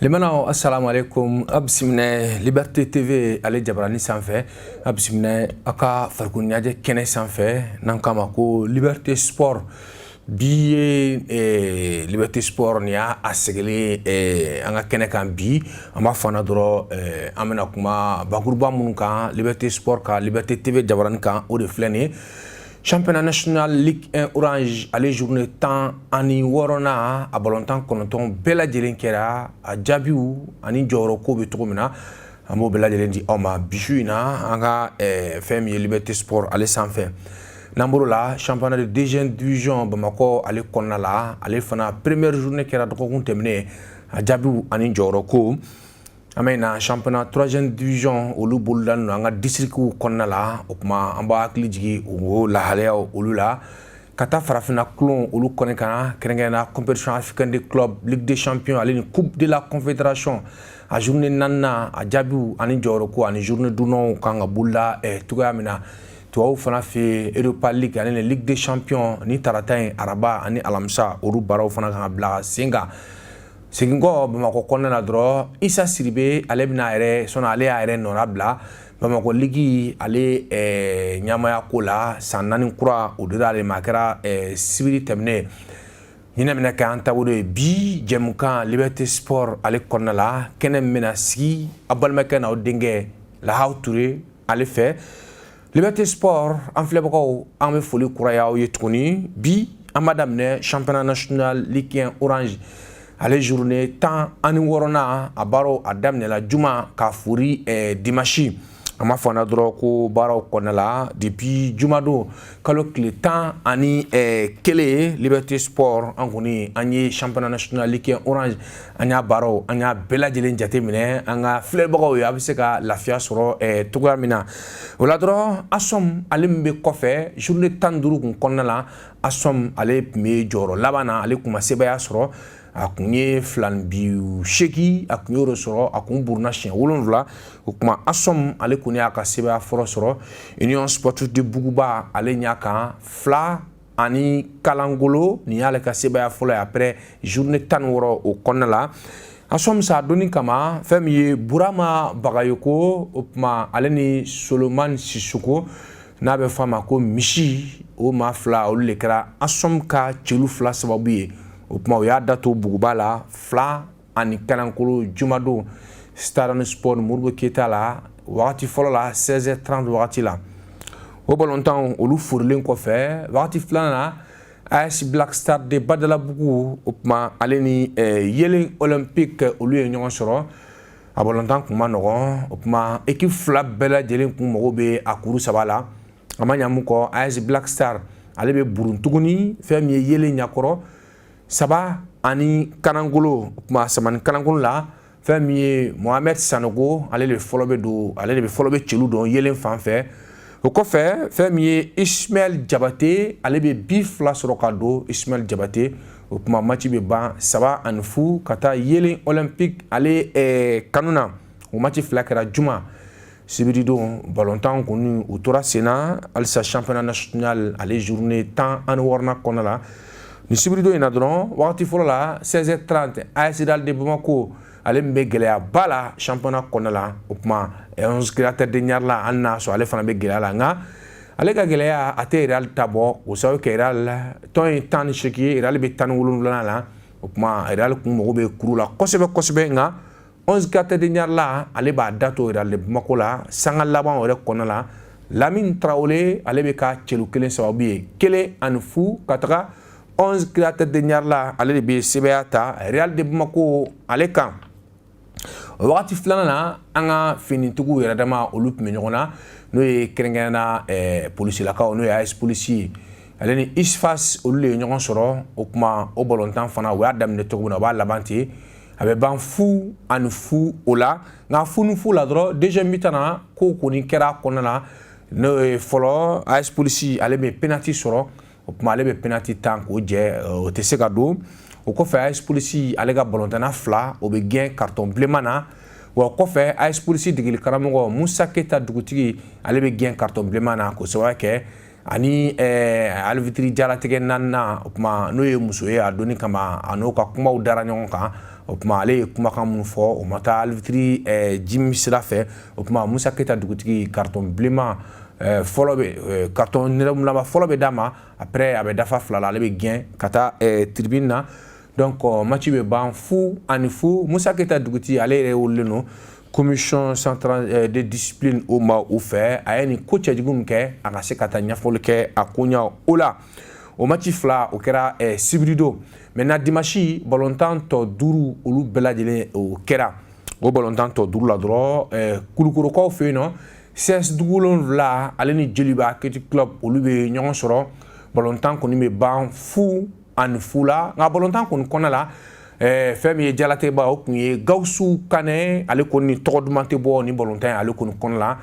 Limana assalamu alaikum absimne Liberté TV ale jabarani sanfɛ absimne aka farkunyaje kene sanfɛ nankama ko Liberté Sport bi Liberté Sport ni a segele an ka kene kan bi an b'a fana dɔrɔn an bɛna kuma bakuruba minnu kan Liberté Sport ka Liberté TV jabarani kan o de filɛ nin ye Championnat national Ligue 1 Orange ale journée 16 a ballontan 9 bɛɛ lajɛlen kɛra a jaabiw ani jɔyɔrɔ ko bɛ cogo min na an b'o bɛɛ lajɛlen di aw ma bi su in na an ka fɛn min ye Liberté Sport ale sanfɛ n'an bɔr'o la championnat de deuxième division Bamakɔ ale kɔnɔna la ale fana première journée kɛra dɔgɔkun tɛmɛnen a jaabiw ani jɔyɔrɔ ko an bɛ na championnat troisième division olu bolodalen don an ka districtw kɔnɔna la o kuma an b'a hakili jigin o lahalayaw olu la ka taa farafinna kulon olu kɔni kan kɛrɛnkɛrɛnnenya compétition africaine de club ligue des champions ale ni coupe de la confédération a journée 4nan a jaabiw ani jɔyɔrɔ ko ani journée dunnaw kan ka boloda cogoya min na tubabu fana fɛ Europa League ani ligue des champions ni tarata in araba ani alamisa olu baaraw fana kan ka bila sen kan segin kɔ Bamakɔ kɔnɔna na dɔrɔn Isa Siribe ale bɛna yɛrɛ sɔnni ale y'a yɛrɛ nɔra bila Bamakɔ ligi ale ɲamaya ko la san 4 kura o dira ale ma a kɛra sibiri tɛmɛnen ɲinɛ minɛ kɛ an taabolo ye bi jɛmukan Liberté Sport ale kɔnɔna la kɛnɛ min bɛna sigi a balimakɛ n'aw denkɛ Lahaw Ture ale fɛ Liberté Sport an filɛbagaw an bɛ foli kura y'aw ye tuguni bi an b'a daminɛ championnat national Ligue 1 Orange ale journée 16 a baaraw a daminɛla juma k'a fori dimanche an b'a fɔ an na dɔrɔn ko baaraw kɔnɔna la depuis juma don kalo tile 11 Liberté Sport an kɔni an ye championnat national Ligue 1 Orange an y'a baaraw an y'a bɛɛ lajɛlen jateminɛ an ka filɛbagaw ye a bɛ se ka lafiya sɔrɔ cogoya min na o la dɔrɔn ASOM ale min bɛ kɔfɛ journée 15 kun kɔnɔna la ASOM ale tun bɛ jɔyɔrɔ laban na ale kun ma sebaya sɔrɔ a kun ye 28 a kun y'o de sɔrɔ a kun buruna siɲɛ 7 o kuma ASOM ale kɔni y'a ka sebaya fɔlɔ sɔrɔ Union Sportive de Buguba ale ɲa kan 2 ani Kalangolo nin y'ale ka sebaya fɔlɔ ye après journée 16 o kɔnɔna la ASOM sa donni kama fɛn min ye Burama Bagayoko o kuma ale ni Solomani Sissoko n'a bɛ fɔ a ma ko misi o maa 2 olu de kɛra ASOM ka celu 2 sababu ye o kuma o y'a dato Buguba la 2 ani Kalankolo jumadon Stade Sport Modibo Keyita la wagati fɔlɔ la 16h30 wagati la o ballontan olu forilen kɔfɛ wagati filanan na AS Black Star de Badalabugu o kuma ale ni Yelen Olympique olu ye ɲɔgɔn sɔrɔ a ballontan kun ma nɔgɔn o kuma équipe 2 bɛɛ lajɛlen kun mago bɛ a kuru 3 la a ma ɲɛ mun kɔ AS Black Star ale bɛ burun tuguni fɛn min ye Yelen ɲakɔrɔ 3 ani Kanangolo o kuma Samani Kanangolo la fɛn min ye Mohamed Sanogo ale de bɛ fɔlɔ bɛ celu dɔn Yelen fan fɛ o kɔfɛ fɛn min ye Ismaël Jabate ale bɛ bi 2 sɔrɔ ka don Ismaël Jabate o kuma match bɛ ban 3 ani 0 ka taa Yelen Olympique ale kanu na o match 2 kɛra juma sibiri don ballontan kɔni u tora sen na halisa championnat national ale journée 16 kɔnɔna la ni sibiri don in na dɔrɔn wagati fɔlɔ la 16h30 AS Real de Bamako ale min bɛ gɛlɛya ba la championnat kɔnɔna la o kuma 11 créateurs de Ɲarela hali n'a sɔrɔ ale fana bɛ gɛlɛya la nka ale ka gɛlɛya a tɛ Real ta bɔ o sababu kɛ Real tɔn ye 18 ye Real bɛ 17 la o kuma Real kun mago bɛ kuru la kosɛbɛ kosɛbɛ nka 11 créateurs de Ɲarela ale b'a da to Real de Bamako la sanga laban yɛrɛ kɔnɔna la Lamine Traoré ale bɛ ka celu 1 sababu ye 1 ani 0 ka taga 11 créateurs de Ɲarela ale de bɛ sebaya ta Real de Bamako ale kan o wagati filanan na an ka finitigiw yɛrɛ dama olu tun bɛ ɲɔgɔn na n'o ye kɛrɛnkɛrɛnnenya polisilakaw n'o ye AS Police ye ale ni ISFAS olu de ye ɲɔgɔn sɔrɔ o kuma o ballontan fana o y'a daminɛ cogo min na o b'a laban ten a bɛ ban 0 ani 0 o la nka 0 ni 0 la dɔrɔn deuxième mi-temps na ko kɔni kɛra kɔnɔna na n'o ye fɔlɔ AS Police ale bɛ penalty sɔrɔ o kuma ale bɛ penalty 10 k'o jɛ o tɛ se ka don o kɔfɛ AS Police ale ka ballontanna 2 o bɛ gɛn carton bilenman na wa kɔfɛ AS Police degeli karamɔgɔ Musa Keyita dugutigi ale bɛ gɛn carton bilenman na k'o sababu kɛ ani arbitre jaratigɛ 4nan o kuma n'o ye muso ye a donni kama a n'o ka kumaw dara ɲɔgɔn kan o kuma ale kumakan mun fɔ o ma taa alvitiri Jim sira fɛ o kuma Musa Keita dugutigi carton bilenman fɔlɔ bɛ carton nɛrɛmugulama fɔlɔ bɛ d'a ma après a bɛ dafa 2 la ale bɛ gɛn ka taa tribune na donc match bɛ ban fu ani fu Musa Keita dugutigi ale yɛrɛ wololen don commission centrale de discipline o ma o fɛ a ye nin ko cɛjugu min kɛ a ka se ka taa ɲɛfɔli kɛ a ko ɲɛ o la o match 2 o kɛra sibiri don maintenant dimanche ballontan tɔ 5 olu bɛɛ lajɛlen o kɛra o ballontan tɔ 5 la dɔrɔn kulukorokaw fɛ yen nɔ CS Dugu 7 ale ni Joliba Athletic Club olu bɛ ɲɔgɔn sɔrɔ ballontan kɔni bɛ ban fu ani fu la nka ballontan kɔni kɔnɔ la fɛn min ye jalateba o kun ye Gawusu Kanɛ ale kɔni tɔgɔ duman tɛ bɔ ni ballontan ale kɔni kɔnɔ la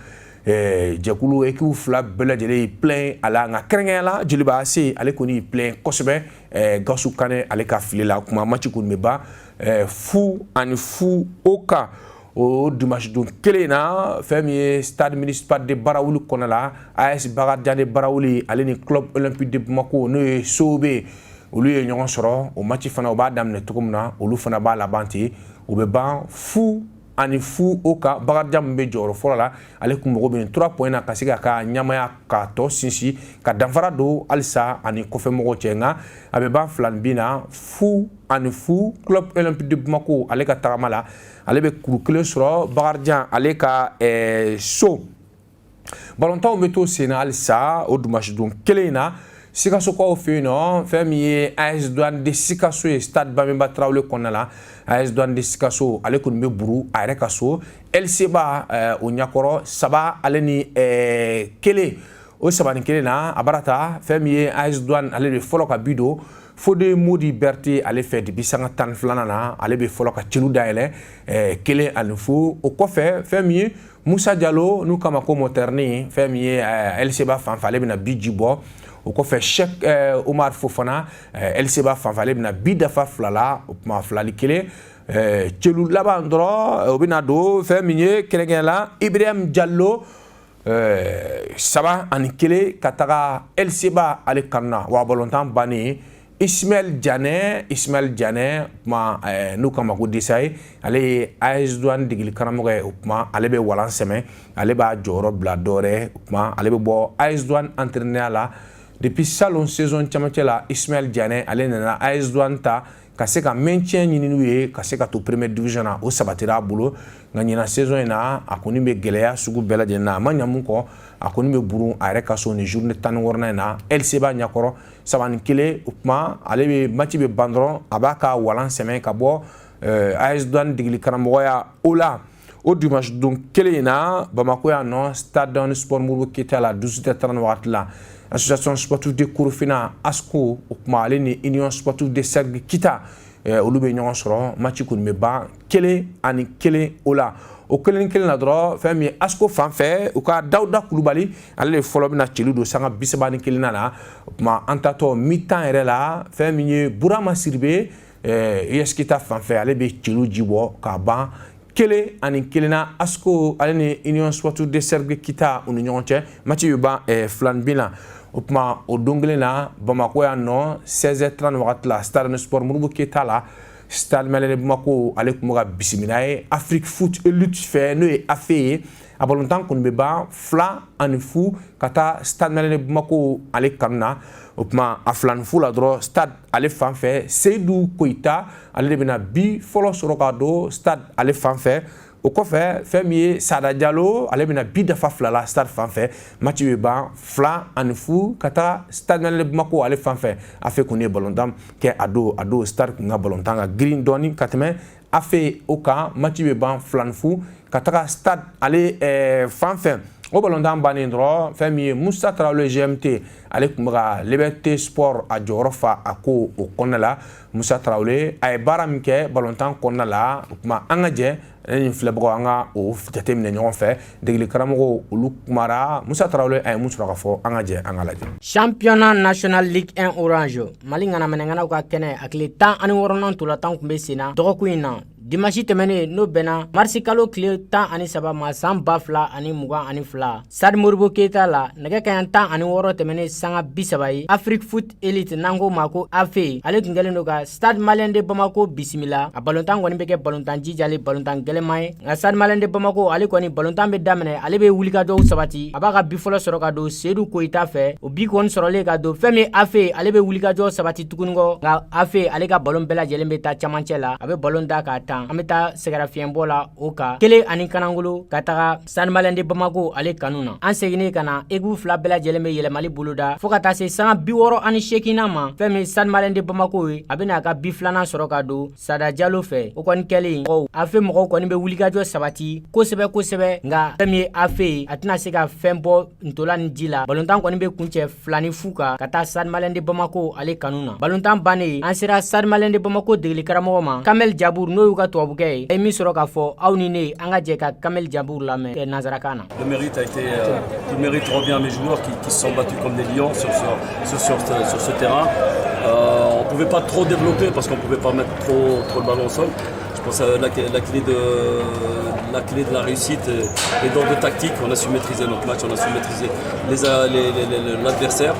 jɛkulu équipe 2 bɛɛ lajɛlen plein a la nka kɛrɛnkɛrɛnya la Joliba AC ale kɔni plein kosɛbɛ Gawusu Kanɛ ale ka fili la kuma match kɔni bɛ ban fu ani fu o kan o dimanche don kelen na fɛn min ye stade municipal de Barawuli kɔnɔ la AS Bakarijan de Barawuli ale ni club olympique de Bamako n'o ye Sobe olu ye ɲɔgɔn sɔrɔ o match fana o b'a daminɛ cogo min na olu fana b'a laban ten o bɛ ban fu ani fu o kan Bakarijan min bɛ jɔyɔrɔ fɔlɔ la ale kun mago bɛ 3 points na ka se ka ɲamaya ka tɔ sinsin ka danfara don halisa ani kɔfɛmɔgɔw cɛ nka a bɛ ban 2 na fu ani fu club olympique de Bamako ale ka tagama la ale bɛ kuru 1 sɔrɔ Bakarijan ale ka so ballontanw bɛ to sen na halisa o dimanche don kelen in na Sikasokaw fɛ yen nɔ fɛn min ye AS Douane de Sikaso ye stade Bamemba Traoré kɔnɔna la AS Douane de Sikaso ale kɔni bɛ buru a yɛrɛ ka so LCba o ɲɛkɔrɔ 3 ale ni 1 o 3 ni 1 na a bara ta fɛn min ye AS Douane ale de fɔlɔ ka bi don Fode Modi Berté ale fɛ depuis sanga 12 na ale bɛ fɔlɔ ka celu dayɛlɛ 1 ani fu o kɔfɛ fɛn min ye Musa Diallo n'u kama ko Moterni fɛn min ye LCba fanfɛ ale bɛna bi ji bɔ o kɔfɛ Cheikh Omar Fofana LCba fanfɛ ale bɛna bi dafa 2 la o kuma 2 ni 1 celu laban dɔrɔn o bɛna don fɛn min ye kɛrɛnkɛrɛnya la Ibrahim Diallo 3 ani 1 ka taga LCba ale kanuna wa ballontan bannen Ismaël Diané kuma n'u kama ko Desaye ale ye AS Douane degeli karamɔgɔ ye o kuma ale bɛ walan sɛmɛ ale b'a jɔyɔrɔ bila dɔwɛrɛ o kuma ale bɛ bɔ AS Douane entraîneur la depuis salon saison camancɛ la Ismaël Diané ale nana AS Douane ta ka se ka maintien ɲini n'u ye ka se ka to première division na o sabatira a bolo nka ɲina saison in na a kɔni bɛ gɛlɛya sugu bɛɛ lajɛlen na a ma ɲa mun kɔ a kɔni bɛ buru a yɛrɛ ka so ni journée 16 in na LCba ɲɛkɔrɔ 3 ni 1 o kuma ale bɛ match bɛ ban dɔrɔn a b'a ka walan sɛmɛ ka bɔ AS Douane degeli karamɔgɔya o la o dimanche don kelen in na Bamako yan nɔ stade sport Modibo Keyita la 18h30 wagati la association sportive de Korofina ASCO o kuma ale ni union sportive de Sergi Kita olu bɛ ɲɔgɔn sɔrɔ match kɔni bɛ ban 1 ani 1 o la o 1 ni 1 na dɔrɔn fɛn min ye ASCO fanfɛ u ka Dawuda Kulubali ale de fɔlɔ bɛna celu don sanga 31 na o kuma an tatɔ mi-temps yɛrɛ la fɛn min ye Burama Siribe US Kita fanfɛ ale bɛ celu ji bɔ ka ban 1 ani 1 na ASCO ale ni union sportive de Sergi Kita u ni ɲɔgɔn cɛ match bɛ ban 2 na o kuma o don kelen na Bamako yan nɔ 16h30 wagati la stade sport Modibo Keyita la stade Malien de Bamako ale tun bɛ ka bisimila ye Afrique Foot Elite fɛ n'o ye AFE ye a ballontan kɔni bɛ ban 2 ani fu ka taa stade Malien de Bamako ale kanu na o kuma a 2 ni fu la dɔrɔn stade ale fanfɛ Seydou Koyita ale de bɛna bi fɔlɔ sɔrɔ ka don stade ale fanfɛ o kɔfɛ fɛn min ye Sada Diallo ale bɛna bi dafa 2 la stade fanfɛ match bɛ ban 2 ani fu ka taa stade Malien de Bamako ale fanfɛ AFE kɔni ye ballontan kɛ a don stade kun ka ballontan ka girin dɔɔni ka tɛmɛ AFE o kan match bɛ ban 2 ni fu ka taga stade ale fanfɛ o ballontan bannen dɔrɔn fɛn min ye Musa Traoré GMT ale tun bɛ ka Liberté Sport a jɔyɔrɔ fa a ko o kɔnɔna la Musa Traoré a ye baara min kɛ ballontan kɔnɔna la o kuma an ka jɛ ni filɛbagaw an ka o jateminɛ ɲɔgɔn fɛ degeli karamɔgɔw olu kumara Musa Traoré a ye mun sɔrɔ ka fɔ an ka jɛ an ka lajɛ. Championnat National Ligue 1 Orange Mali ŋanaminɛŋanaw ka kɛnɛ a tile 16 ntolantan tun bɛ sen na dɔgɔkun in na dimanche tɛmɛnen n'o bɛnna marisi kalo tile 13 ma san 2022 Stade Modibo Keita la nɛgɛ kaɲɛ 16 tɛmɛnen sanga 30 ye Afrique Foot Elite n'an ko ma ko AFE ale tun kɛlen don ka Stade Malien de Bamako bisimila a balontan kɔni bɛ kɛ balontan jijalen balontan gɛlɛman ye nka Stade Malien de Bamako ale kɔni balontan bɛ daminɛ ale bɛ wulikajɔw sabati a b'a ka bi fɔlɔ sɔrɔ ka don Seydou Koyita fɛ o bi kɔni sɔrɔlen ka don fɛn min AFE ale bɛ wulikajɔ sabati tuguni kɔ nka AFE ale ka balon bɛɛ lajɛlen bɛ taa camancɛ la a bɛ balon da k'a tan an bɛ taa sɛgɛra fiɲɛbɔ la o kan kelen ani kanangolo ka taga Stade Malien de Bamako ale kanu na an seginnen ka na équipe fila bɛɛ lajɛlen bɛ yɛlɛmali boloda fo ka taa se sanga 68 ma fɛn min Stade Malien de Bamako ye a bɛ n'a ka bi filanan sɔrɔ ka don Sada Diallo fɛ o kɔni kɛlen AFE mɔgɔw kɔni bɛ wulikajɔ sabati kosɛbɛ nka fɛn min ye AFE ye a tɛna se ka fɛn bɔ ntola ni ji la balontan kɔni bɛ kuncɛ 2 ni 0 kan ka taa Stade Malien de Bamako ale kanu na balontan bannen an sera Stade Malien de Bamako degeli karamɔgɔ ma Kamel Jabour n'o y'u ka tubabukɛ ye a ye min sɔrɔ k'a fɔ aw ni ne an ka jɛ ka Kamel Jabour lamɛn nanzarakan na. Le mérite a été, tout le mérite revient à mes joueurs qui se sont battus comme des lions sur ce terrain. On ne pouvait pas trop développer parce qu'on ne pouvait pas mettre trop le ballon au sol. Je pense que la clé de la réussite est dans le tactique. On a su maîtriser notre match, on a su maîtriser l'adversaire.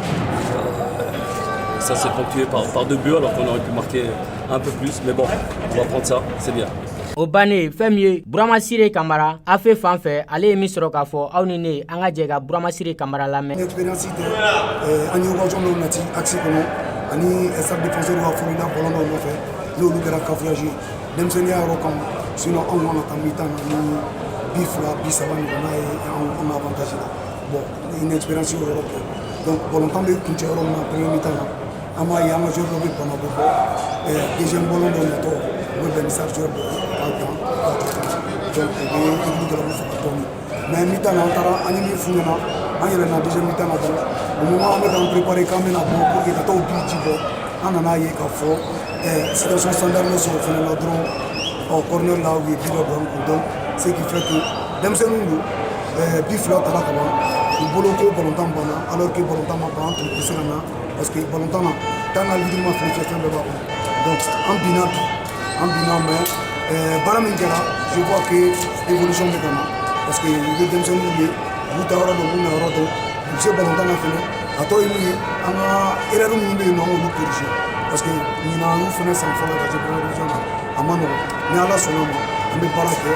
Ça s'est ponctué par 2 buts alors qu'on aurait pu marquer un peu plus. Mais bon, on va prendre ça, c'est bien. O bannen fɛn min ye Burama Sire Kamara AFE fan fɛ ale ye min sɔrɔ k'a fɔ aw ni ne an ka jɛ ka Burama Sire Kamara lamɛn. Expérience tɛ an ye occasion dɔw nati axe kɔnɔ ani staff défenseur ka folila bɔlɔn dɔw nɔfɛ n'olu kɛra cafouillage ye denmisɛnninya yɔrɔ kan sinon anw kan ka taa mi-temps na ni bi 2 bi 3 ɲɔgɔnna ye an ka avantage la bon une expérience y'o yɔrɔ kɛ donc bɔlɔntan bɛ kuncɛ yɔrɔ min na premier mi-temps na an b'a ye an ka joueur dɔ bɛ bana bɛ bɔ deuxième bɔlɔn dɔ natɔ o bɛ bɛn ni star joueur dɔ ye k'a dan donc o bɛ équipe dɔ la bɛ faga dɔɔnin mais mi-temps na an taara an ye min f'u ɲɛna an yɛlɛnna deuxième mi-temps na dɔrɔn au moment an bɛ k'an préparer k'an bɛna bɔ pour que ka taa o bi ji bɔ an nana ye k'a fɔ situation standard bɛ sɔrɔ fɛnɛ la dɔrɔn corner la u ye bi dɔ don an kun donc ce qui fait que denmisɛnninw don bi 2 tala ka ban u bolo ko balontan banna alors que balontan ma ban an tun tɛ se ka na parce que balontan na temps na vidéo ma fili fɛn bɛɛ b'a kɔnɔ donc an binna mais baara min kɛra je vois que évolution bɛ ka na parce que u bɛ denmisɛnninw ye u b'u ta yɔrɔ dɔn u b'u na yɔrɔ dɔn u bɛ se balontan na fɛnɛ a tɔ ye min ye an ka erreur minnu bɛ yen nɔ an k'olu corriger parce que ɲinan an y'u fɛnɛ san fɔlɔ ka se première division na a ma nɔgɔn ni Ala sɔnna ma an bɛ baara kɛ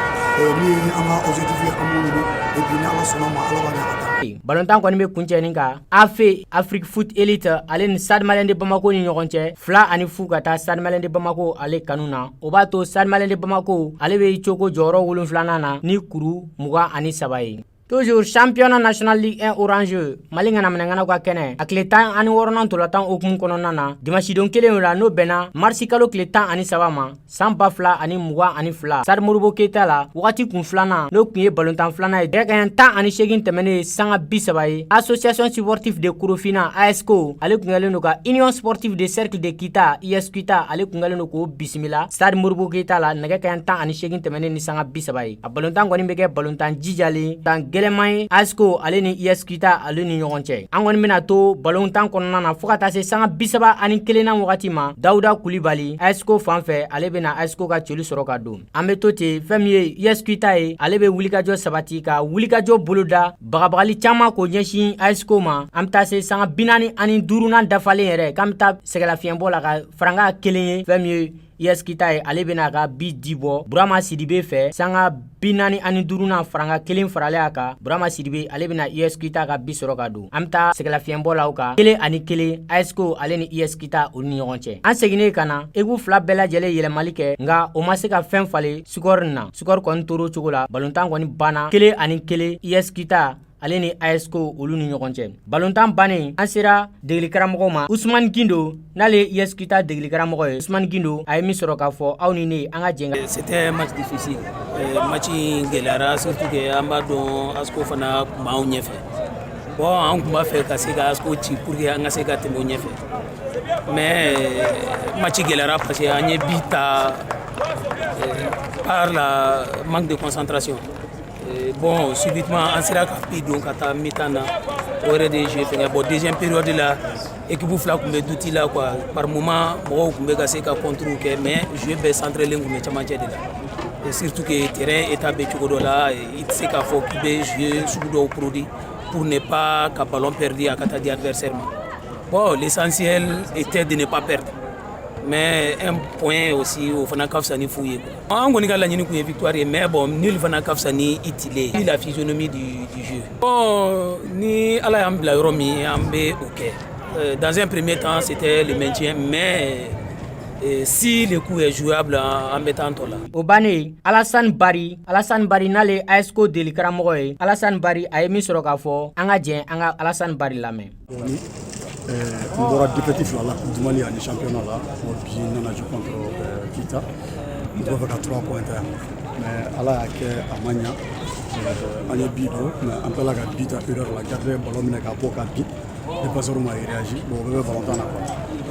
min an ka objectif ye an b'o ɲini et puis ni Ala sɔnna ma Ala b'a ɲɛ ka taa. Balontan kɔni bɛ kuncɛnin kan AFE Afrique Foot Elite ale ni Stade Malien de Bamako ni ɲɔgɔn cɛ 2 ani 0 ka taa Stade Malien de Bamako ale kanu na o b'a to Stade Malien de Bamako ale bɛ cogo jɔyɔrɔ 7 na ni kuru 23 ye. Toujours championnat national Ligue 1 orange Mali ŋanaminɛŋanaw ka kɛnɛ a tile 16nan ntolantan okumu kɔnɔna na dimanche don kelen la n'o bɛnna marisi kalo tile 13 ma san 2022 Stade Modibo Keita la wagati kun filanan n'o kun ye balontan filanan ye nɛgɛ kaɲɛ 18 tɛmɛnen sanga 30 ye association sportive de Korofina ASCO ale kun kɛlen don ka union sportive de cercle de Kita IS Kita ale kun kɛlen don k'o bisimila Stade Modibo Keita la nɛgɛ kaɲɛ 18 tɛmɛnen ni sanga 30 ye a balontan kɔni bɛ kɛ balontan jijalen gɛlɛman ye ASCO ale ni IS Kita ale ni ɲɔgɔn cɛ an kɔni bɛna to balontan kɔnɔna na fo ka taa se sanga 31 na wagati ma Dawuda Kulibali ASCO fan fɛ ale bɛna ASCO ka celu sɔrɔ ka don an bɛ to ten fɛn min ye IS Kita ye ale bɛ wulikajɔ sabati ka wulikajɔ boloda bagabagali caman k'o ɲɛsin ASCO ma an bɛ taa se sanga 45nan dafalen yɛrɛ k'an bɛ taa sɛgɛlafiɲɛbɔ la ka faranga 1 ye fɛn min ye IS Kita ye ale bɛna ka bi di bɔ Burama Sidibe fɛ sanga 45nan faranga 1 faralen a kan Burama Sidibe ale bɛna IS Kita ka bi sɔrɔ ka don an bɛ taa sɛgɛlafiɲɛbɔ la o kan 1 ani 1 ASCO ale ni IS Kita olu ni ɲɔgɔn cɛ an seginnen ka na équipe fila bɛɛ lajɛlen yɛlɛmali kɛ nka o ma se ka fɛn falen sukɔri na sukɔri kɔni tora cogo la balontan kɔni banna 1 ani 1 IS Kita ale ni ASCO olu ni ɲɔgɔn cɛ balontan bannen an sera degeli karamɔgɔ ma Ousmane Gindo n'ale IS Kita degeli karamɔgɔ ye Ousmane Gindo a ye min sɔrɔ k'a fɔ aw ni ne an ka jɛn c'était un match difficile match gɛlɛyara surtout que an b'a dɔn ASCO fana kun b'anw ɲɛfɛ bon an kun b'a fɛ ka se ka ASCO ci pour que an ka se ka tɛmɛ o ɲɛfɛ mais match gɛlɛyara parce que an ye bi ta par la manque de concentration. Bon, subitement, on sera capable de mi-temps. On aurait des jeux. Bon, deuxième période là, équipe fila kun bɛ duti la quoi par moment mɔgɔw kun bɛ ka se ka contrôle kɛ mais jeu bɛɛ centrelen kun bɛ camancɛ de la et surtout que terrain état bɛ cogo dɔ la i tɛ se k'a fɔ k'i bɛ jouer sugu dɔw produit pour ne pas ka ballon perdu a ka taa di adversaire ma bon l'essentiel était de ne pas perdre mais un point aussi o fana ka fisa ni fu ye an kɔni ka laɲini kun ye victoire ye mais bon nul fana ka fisa ni itile la physionomie du jeu bon ni ala y'an bila yɔrɔ min an bɛ o kɛ dans un premier temps c'était le maintien mais si le coup est jouable en mettant tɔ la o bannen Alassane Bari n'ale ASCO deli karamɔgɔ ye Alassane Bari a ye min sɔrɔ k'a fɔ an ka jɛn an ka Alassane Bari lamɛn. On aura définitif là, du Mali à championnat là, puis on a joué contre Kita, on doit faire 3 points. Mais à la Amania, on a bido, mais on peut la bite à erreur la garder, ballon mais qu'à pour qu'à bite, les passeurs ont réagi, bon on va volontaire là.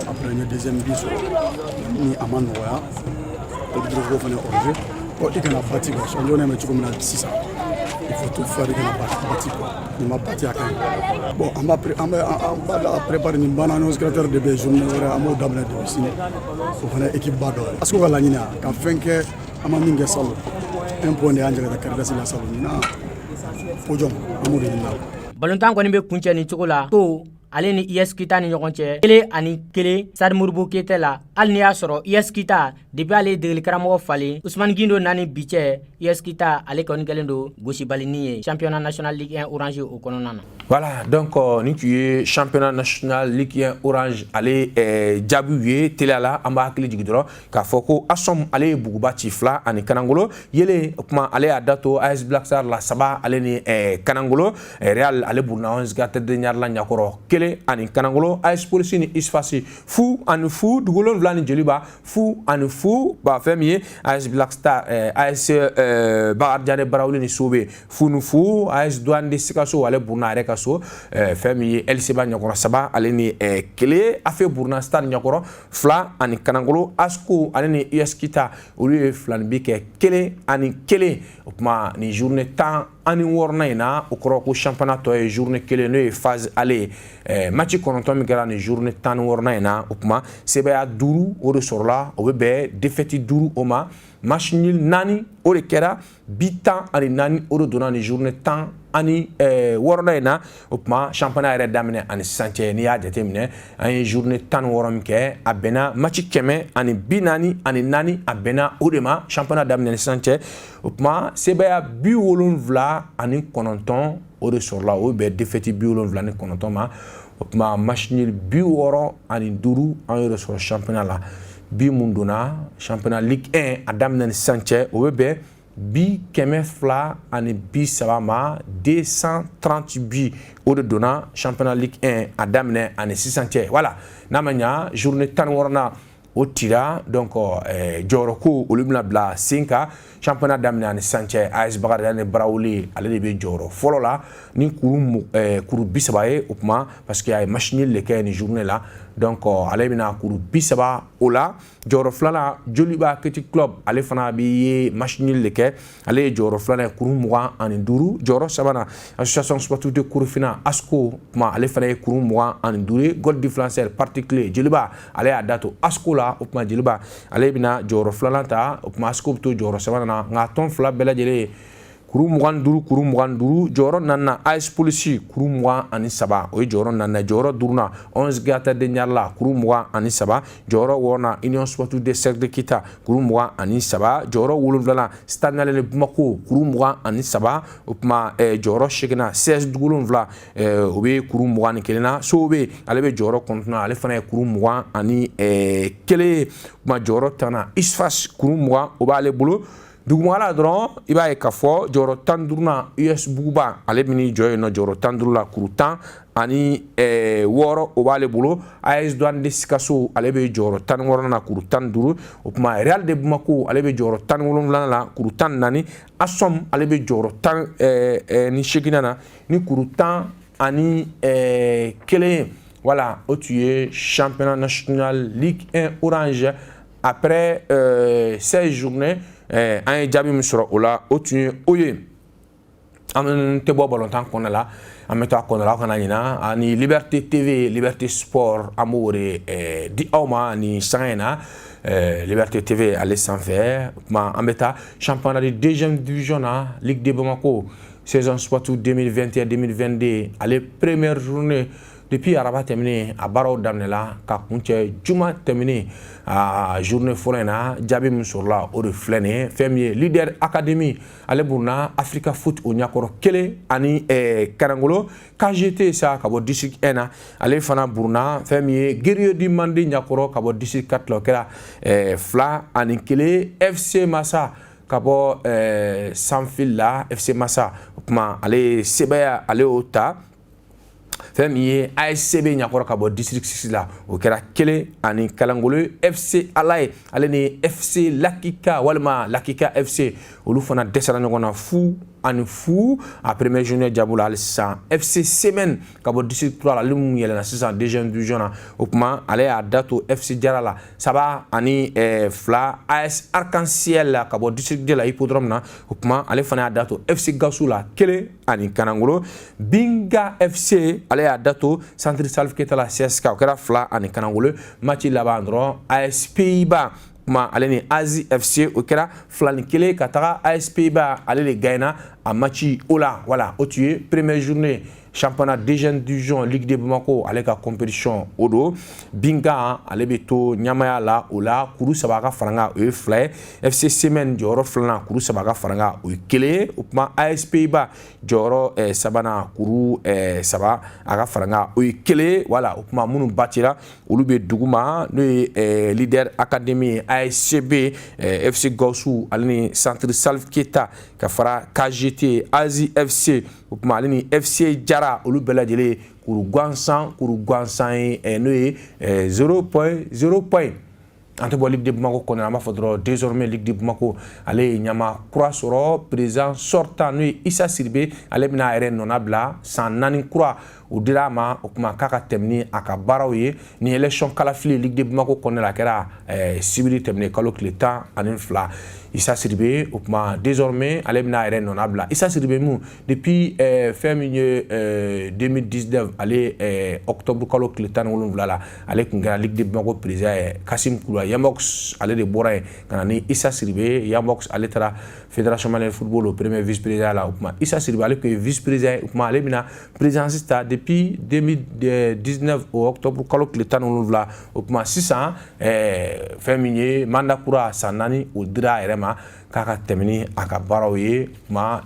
Après une deuxième bise, ni Aman Noya, le bureau venait au jeu, pour qu'il y ait une fatigue, on lui a mis comme une 6 ans. Il faut tout faire avec la partie. Il m'a parti à Caen. Bon, on va préparer une banane au secrétaire de Béjour, on va d'abord de Bissine. Il faut faire une équipe Bado. Parce qu'on va la nina, quand fin que on m'a mis solo. Un point de Angela de Cardas la solo. Non, podium, on m'a dit là. Balontan kɔni bɛ kuncɛ ni cogo la ko ale ni IS Kita ni ɲɔgɔn cɛ 1-1 Stade Modibo Keita la hali ni y'a sɔrɔ IS Kita depuis ale degeli karamɔgɔ falen Ousmane Guindo nani bi cɛ IS Kita ale kɔni kɛlen don gosibalini ye championnat national Ligue 1 Orange o kɔnɔna na. Voilà, donc ni tu ye championnat national Ligue 1 Orange ale jaabiw ye teliya la an b'a hakili jigin dɔrɔn k'a fɔ ko Asom ale ye Buguba ci 2 ani Kanangolo yele o kuma ale y'a da to AS Black Star la 3 ale ni Kanangolo Real ale buruna 11 ga tɛden ɲari la ɲakɔrɔ 1 ani Kanangolo AS Police ni Isfasi fu ani fu dugulon vla ni jeliba fu ani fu ba fɛn min ye AS Black Star AS Bakar Diané Barawuli ni Sobe fu ni fu AS Douane de Sikaso ale buruna yɛrɛ ka so fɛn min ye LCB ɲakɔrɔ 3 ale ni 1 afe buruna Stade ɲakɔrɔ 2 ani Kanangolo ASCO ale ni US Kita olu ye filani kɛ 1 ani 1 o kuma ni journée 10 ani wɔɔrɔnan in na o kɔrɔ ko championnat tɔ ye journée 1 n'o ye phase ale match 9 min kɛra ni journée 14nan in na o kuma sebaya 5 o de sɔrɔla o bɛ bɛn défaite 5 o ma match nul 4 o de kɛra bi 10 ani 4 o de donna ni journée 10 ani wɔɔrɔnan in na o kuma championnat yɛrɛ daminɛ ani sisan cɛ n'i y'a jateminɛ an ye journée 16 min kɛ a bɛnna match 100 ani 40 ani 4 a bɛnna o de ma championnat daminɛ ni sisan cɛ o kuma sebaya 70 ani 9 o de sɔrɔla o bɛ défaite 70 ani 9 ma o kuma match nul 60 ani 5 an y'o de sɔrɔ championnat la bi mun donna championnat Ligue 1 a daminɛ ni sisan cɛ o bɛ bɛn bi 200 ani 30 ma 230 bi o de donna championnat Ligue 1 a daminɛ ani sisan cɛ voilà n'a ma ɲa journée 16nan o tira donc jɔyɔrɔ ko olu bɛna bila sen kan championnat daminɛ ani sisan cɛ AS Bakar Diané Barawuli ale de bɛ jɔyɔrɔ fɔlɔ la ni kuru 30 ye o kuma parce que a ye match nul de kɛ ni journée la donc ale bɛna kuru 30 o la jɔyɔrɔ filanan Joliba Cricket Club ale fana bɛ ye match nul de kɛ ale ye jɔyɔrɔ filanan ye kuru 20 ani 5 jɔyɔrɔ sabanan association sportive de Korofina ASCO kuma ale fana ye kuru 20 ani 5 ye goal différentiel particulier Joliba ale y'a da to ASCO la o kuma Joliba ale bɛna jɔyɔrɔ filanan ta o kuma ASCO bɛ to jɔyɔrɔ sabanan na nka tɔn fila bɛɛ lajɛlen ye kuru 25 jɔyɔrɔ 4nan AS Police kuru 23 o ye jɔyɔrɔ 4nan jɔyɔrɔ 5nan 11 Gata de Ɲarla kuru 23 jɔyɔrɔ 6nan Union Sportive de Cercle de Kita kuru 23 jɔyɔrɔ 7nan Stade Malien de Bamako kuru 23 o kuma jɔyɔrɔ 8nan CS Dugulonfila o bɛ kuru 21 na Sobe ale bɛ jɔyɔrɔ 9nan ale fana ye kuru 21 kuma jɔyɔrɔ 10nan Isfas kuru 20 o b'ale bolo dugumala dɔrɔn i b'a ye k'a fɔ jɔyɔrɔ 15nan US Buguba ale bɛn'i jɔ yen nɔ jɔyɔrɔ 15 la kuru 10 ani 6 o b'ale bolo AS Douane de Sikaso ale bɛ jɔyɔrɔ 16nan na kuru 15 o kuma Real de Bamako ale bɛ jɔyɔrɔ 17nan na kuru 14 Asom ale bɛ jɔyɔrɔ 18nan na ni kuru 10 ani 1 voilà o tun ye championnat national Ligue 1 Orange après 16 journées an ye jaabi min sɔrɔ o la o tun ye o ye an te bo balontan kɔnɔ la an bɛ to a kɔnɔ la aw kana ɲina ani Liberté TV Liberté Sport an b'o de di aw ma ni sanga in na Liberté TV ale sanfɛ kuma an bɛ taa championnat de deuxième division na Ligue de Bamako saison sportive 2021-2022 ale première journée depuis araba tɛmɛnen a baaraw daminɛla ka kuncɛ juma tɛmɛnen a journée fɔlɔ in na jaabi min sɔrɔla o de filɛ nin ye fɛn min ye Leader Academy ale buruna Africa Foot o ɲɛkɔrɔ 1 ani Karangolo KGT sa ka bɔ district 1 na ale fana buruna fɛn min ye Guerrier du Mande ɲɛkɔrɔ ka bɔ district 4 la o kɛra 2 ani 1 FC Massa ka bɔ Sanfil la FC Massa o kuma ale sɛbɛya ale y'o ta fɛn min ye ASCB ɲakɔrɔ ka bɔ district 6 la o kɛra 1 ani Kalangolo FC Alaye ale ni FC Lakika walima Lakika FC olu fana dɛsɛra ɲɔgɔn na fu ani fu a première journée jaabu la hali sisan FC Semaine ka bɔ district 3 la ale mun yɛlɛnna sisan deuxième division na o kuma ale y'a da to FC Jara la 3 ani 2 AS Arc-en-Ciel la ka bɔ district 2 la hippodrome na o kuma ale fana y'a da to FC Gassou la 1 ani Kanangolo Binga FC ale y'a da to Centre Salif Keita la CSK o kɛra 2 ani Kanangolo match laban dɔrɔn AS Pays-Bas kuma ale ni Asie FC o kɛra 2 ni 1 ka taga AS Pays-Bas ale de gagna a match o la voilà o tun ye première journée championnat deuxième division Ligue de Bamako ale ka compétition o do Binga ale bɛ to ɲamaya la o la kuru 3 ka faranga o ye 2 ye FC Semaine jɔyɔrɔ 2nan kuru 3 ka faranga o ye 1 ye o kuma AS Pays-Bas jɔyɔrɔ 3nan kuru 3 a ka faranga o ye 1 ye voilà o kuma minnu batira olu bɛ duguma n'o ye Leader Academy ASCB FC Gassou ale ni Centre Salif Keita ka fara KGT Asie FC o kuma ale ni FC Jara olu bɛɛ lajɛlen kuru gansan ye n'o ye 0 point an tɛ bɔ Ligue de Bamako kɔnɔ an b'a fɔ dɔrɔn désormais Ligue de Bamako ale ye ɲama kura sɔrɔ président sortant n'o ye Issa Siribe ale bɛna a yɛrɛ nɔna bila san 4 kura o dira a ma o kuma k'a ka tɛmɛ ni a ka baaraw ye ni élection kalafili Ligue de Bamako kɔnɔ la a kɛra sibiri tɛmɛnen kalo tile 12 Issa Siribe o kuma désormais ale bɛna a yɛrɛ nɔna bila Issa Siribe mun depuis fɛn min ye 2019 ale octobre kalo tile 17 la ale tun kɛra Ligue de Bamako président ye Kassim Koulibaly Yambox ale de bɔra yen ka na ni Issa Siribe Yambox ale taara Fédération Malienne de Football o premier vice président la o kuma Issa Siribe ale tun ye vice président o kuma ale bɛna présidence ta depuis 2019 au octobre kalo tile 17 o kuma sisan fɛn min ye mandat kura san 4 o dira a yɛrɛ ma k'a ka tɛmɛ ni a ka baaraw ye kuma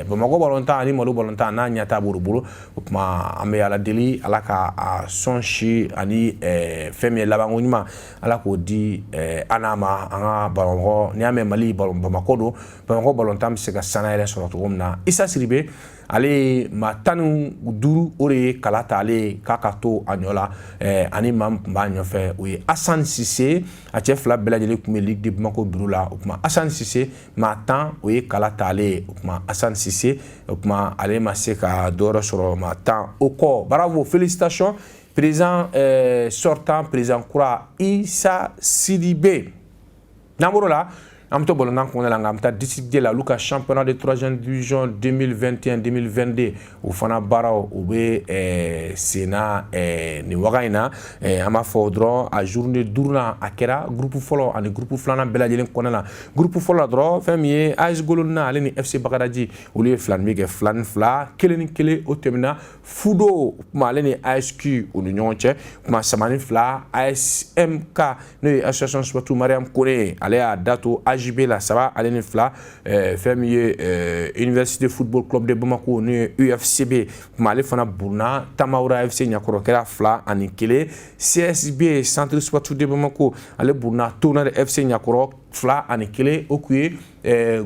Bamako balontan ani Mali balontan n'a ɲɛta b'o bolo o kuma an bɛ Ala deli Ala ka a sɔn si ani fɛn min ye labanko ɲuman Ala k'o di an n'a ma an ka Bamakɔ n'i y'a mɛn Mali Bamako don Bamako balontan bɛ se ka sanu yɛrɛ sɔrɔ cogo min na Issa Siribe ale ye maa 15 o de ye kala ta ale ye k'a ka to a ɲɔ la ani maa min tun b'a ɲɔfɛ o ye Assane Cissé a cɛ 2 bɛɛ lajɛlen tun bɛ Ligue de Bamako bureau la o kuma Assane Cissé maa 10 o ye kala ta ale ye o kuma Assane Cissé o kuma ale ma se ka dɔ wɛrɛ sɔrɔ maa 10 o kɔ bravo félicitations président sortant président kura Issa Siribe n'an bɔr'o la an bɛ to balontan kɔnɔ la nka an bɛ taa district 2 la olu ka championnat de 3e division 2021-2022 o fana baaraw o bɛ senna nin waga in na an b'a fɔ dɔrɔn a journée 5nan a kɛra groupe fɔlɔ ani groupe 2nan bɛɛ lajɛlen kɔnɔ la groupe fɔlɔ la dɔrɔn fɛn min ye AS Golona ale ni FC Bagadaji olu ye 2 min kɛ 2 ni 2 1 ni 1 o tɛmɛna Fudo kuma ale ni ASQ o ni ɲɔgɔn cɛ kuma 3 ni 2 ASMK n'o ye association sportive Mariam Kone ale y'a da to JB la saba ale ni 2 fɛn min ye Université Football Club de Bamako n'o ye UFCB kuma ale fana buruna Tamaoura FC ɲakɔrɔ kɛra 2 ani 1 CSB Centre Sportif de Bamako ale buruna Tonnerre FC ɲakɔrɔ 2 ani 1 o kun ye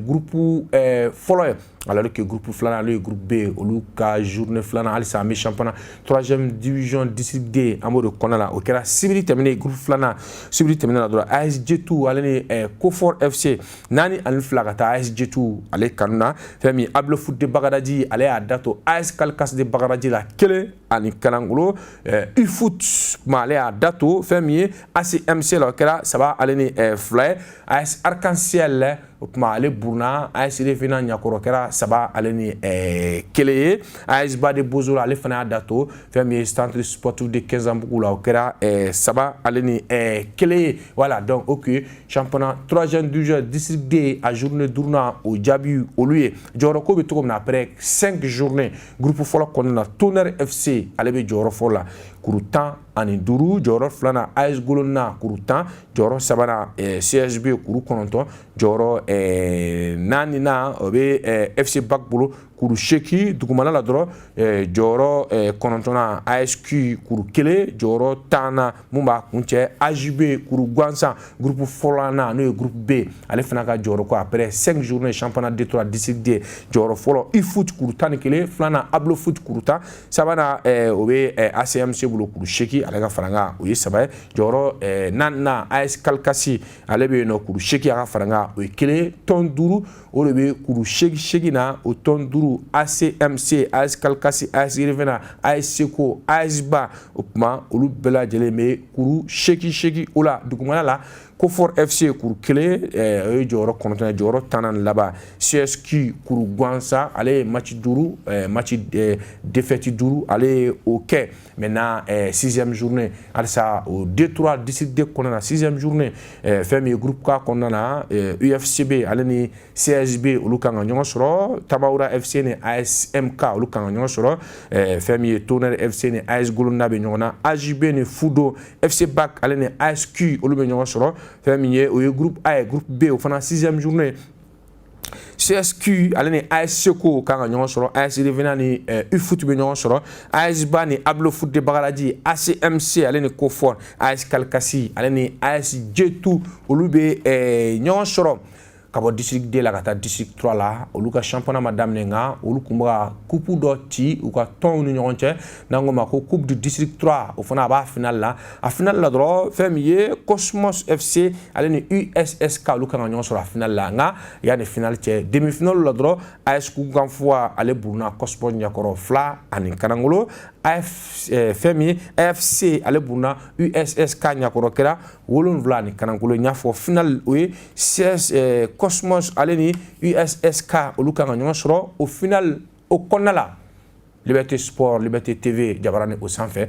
groupe fɔlɔ ye alors que groupe filanan ale ye groupe B olu ka journée filanan halisa an bɛ championnat 3e division district D an b'o de kɔnɔ la o kɛra sibiri tɛmɛnen groupe filanan sibiri tɛmɛnen na dɔrɔn AS Jetu ale ni Kofort FC 4 ani 2 ka taa AS Jetu ale kanu na fɛn min Able Foot de Bagadaji ale y'a da to AS Kalkas de Bagadaji la 1 ani Kanangolo U-Foot kuma ale y'a da to fɛn min ye ACMC la o kɛra 3 ale ni 2 AS Arc-en-Ciel o kuma ale buruna AS Revena ɲakɔrɔ kɛra 3 ale ni 1 ye. AS Bade Bozoro ale fana y'a dato fɛn min ye centre sportif de Kɛnzanbugu la o kɛra 3 ale ni 1 ye. Voilà donc ok championnat 3e division district D a journée duruna o jaabi olu ye. Jɔyɔrɔ ko bɛ cogo min na après 5 journées groupe fɔlɔ kɔnɔna na Tonnerre FC ale bɛ jɔyɔrɔ fɔlɔ la kuru 15 jɔyɔrɔ filanan AS Golona kuru 10 jɔyɔrɔ sabanan CSB kuru 9 jɔyɔrɔ 4nan o bɛ FC Bac bolo kuru 8 dugumana la dɔrɔn jɔyɔrɔ 9nan ASQ kuru 1 jɔyɔrɔ 10nan mun b'a kuncɛ AJB kuru gansan groupe fɔlɔnan n'o ye groupe B ale fana ka jɔyɔrɔ ko après 5 journées championnat D3 district D jɔyɔrɔ fɔlɔ eFoot kuru 11 filanan Ablo Foot kuru 10 sabanan o bɛ ACMC bolo kuru 8 ale ka faranga o ye 3 ye jɔyɔrɔ 4nan AS Kalkasi ale bɛ yen nɔ kuru 8 a ka faranga o ye 1 tɔn 5 o de bɛ kuru 8 na o tɔn 5 ACMC AS Kalkasi AS Revena AS Seko AS Ba o kuma olu bɛɛ lajɛlen bɛ kuru 8 o la dugumana la Kofor FC kuru 1 o ye jɔyɔrɔ 9 jɔyɔrɔ 10 laban CSQ kuru gansan ale ye match 5 match défaite 5 ale ye o kɛ maintenant 6e journée alisa o D3 district D kɔnɔna na 6e journée fɛn min ye groupe K kɔnɔna na UFCB ale ni CSB olu kan ka ɲɔgɔn sɔrɔ Tabaoura FC ni ASMK olu kan ka ɲɔgɔn sɔrɔ fɛn min ye Tonnerre FC ni AS Golona bɛ ɲɔgɔn na AJB ni Fudo FC Bac ale ni ASQ olu bɛ ɲɔgɔn sɔrɔ fɛn min ye o ye groupe A ye groupe B o fana 6e journée CSQ ale ni AS Seko kan ka ɲɔgɔn sɔrɔ AS Revena ni eFoot bɛ ɲɔgɔn sɔrɔ AS Ba ni Ablo Foot de Bagalaji ACMC ale ni Kofor AS Kalkasi ale ni AS Jetu olu bɛ ɲɔgɔn sɔrɔ ka bɔ district D la ka taa district 3 la olu ka championnat ma daminɛ nka olu kun bɛ ka coupe dɔ ci u ka tɔnw ni ɲɔgɔn cɛ n'an ko ma ko coupe du district 3 o fana a b'a final la a final la dɔrɔn fɛn min ye Cosmos FC ale ni USSK olu kan ka ɲɔgɔn sɔrɔ a final la nka yanni final cɛ demi final la dɔrɔn AS Kuganfuwa ale buruna Cosmos ɲakɔrɔ 2 ani Kanangolo fɛn min ye AFC ale buruna USSK ɲakɔrɔ kɛra 7 ani Kanangolo n y'a fɔ final o ye Cosmos ale ni USSK olu kan ka ɲɔgɔn sɔrɔ au final o kɔnɔna la Liberté Sport Liberté TV Jabarani o sanfɛ